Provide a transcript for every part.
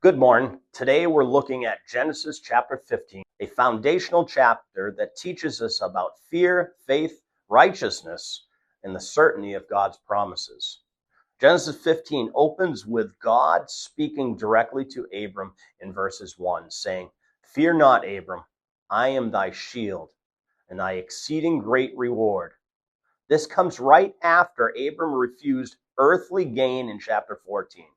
Good morning. Today we're looking at Genesis chapter 15, a foundational chapter that teaches us about fear, faith, righteousness, and the certainty of God's promises. Genesis 15 opens with God speaking directly to Abram in verses 1, saying, "Fear not, Abram, I am thy shield, and thy exceeding great reward." This comes right after Abram refused earthly gain in chapter 14.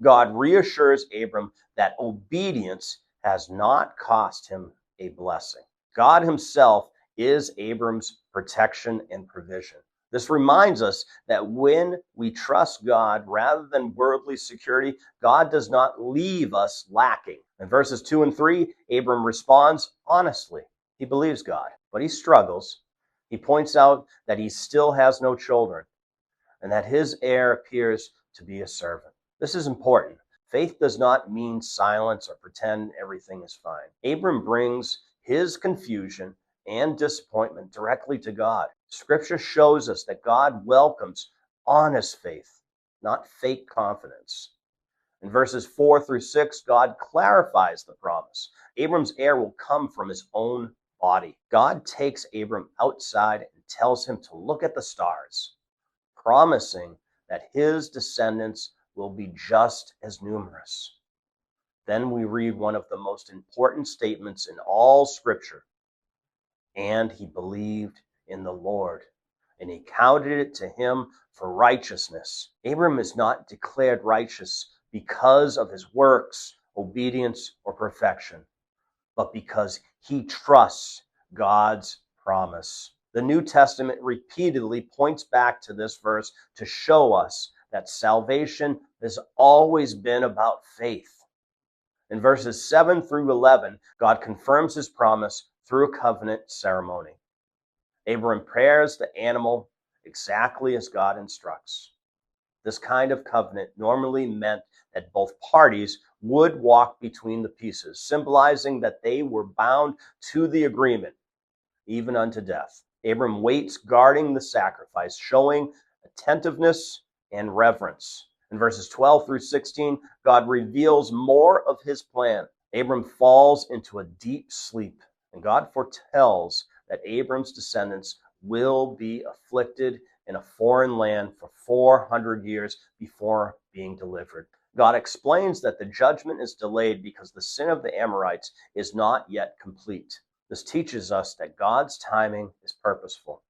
God reassures Abram that obedience has not cost him a blessing. God himself is Abram's protection and provision. This reminds us that when we trust God rather than worldly security, God does not leave us lacking. In verses 2 and 3, Abram responds honestly. He believes God, but he struggles. He points out that he still has no children and that his heir appears to be a servant. This is important. Faith does not mean silence or pretend everything is fine. Abram brings his confusion and disappointment directly to God. Scripture shows us that God welcomes honest faith, not fake confidence. In verses 4 through 6, God clarifies the promise. Abram's heir will come from his own body. God takes Abram outside and tells him to look at the stars, promising that his descendants will be just as numerous. Then we read one of the most important statements in all Scripture. And he believed in the Lord, and he counted it to him for righteousness. Abram is not declared righteous because of his works, obedience, or perfection, but because he trusts God's promise. The New Testament repeatedly points back to this verse to show us that salvation has always been about faith. In verses 7 through 11, God confirms his promise through a covenant ceremony. Abram prepares the animal exactly as God instructs. This kind of covenant normally meant that both parties would walk between the pieces, symbolizing that they were bound to the agreement, even unto death. Abram waits, guarding the sacrifice, showing attentiveness and reverence. In verses 12 through 16, God reveals more of his plan. Abram falls into a deep sleep, and God foretells that Abram's descendants will be afflicted in a foreign land for 400 years before being delivered. God explains that the judgment is delayed because the sin of the Amorites is not yet complete. This teaches us that God's timing is purposeful.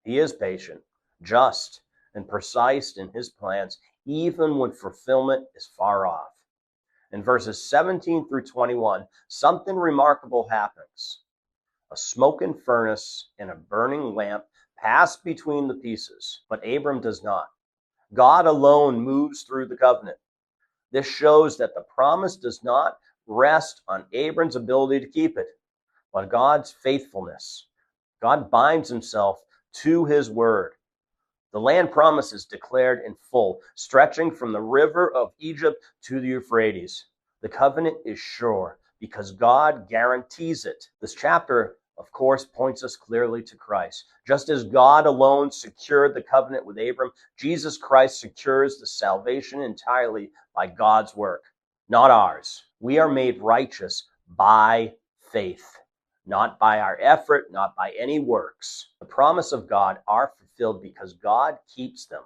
He is patient, just, and precise in his plans, even when fulfillment is far off. In verses 17 through 21, something remarkable happens. A smoking furnace and a burning lamp pass between the pieces, but Abram does not. God alone moves through the covenant. This shows that the promise does not rest on Abram's ability to keep it, but God's faithfulness. God binds himself to his word. The land promise is declared in full, stretching from the river of Egypt to the Euphrates. The covenant is sure because God guarantees it. This chapter, of course, points us clearly to Christ. Just as God alone secured the covenant with Abram, Jesus Christ secures the salvation entirely by God's work, not ours. We are made righteous by faith, not by our effort, not by any works. The promise of God are fulfilled because God keeps them,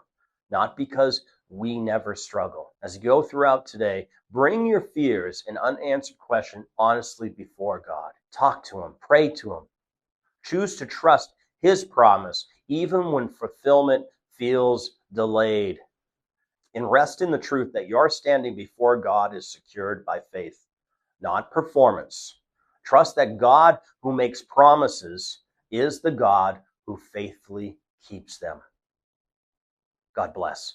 not because we never struggle. As you go throughout today, bring your fears and unanswered questions honestly before God. Talk to him, pray to him. Choose to trust his promise even when fulfillment feels delayed. And rest in the truth that your standing before God is secured by faith, not performance. Trust that God who makes promises is the God who faithfully keeps them. God bless.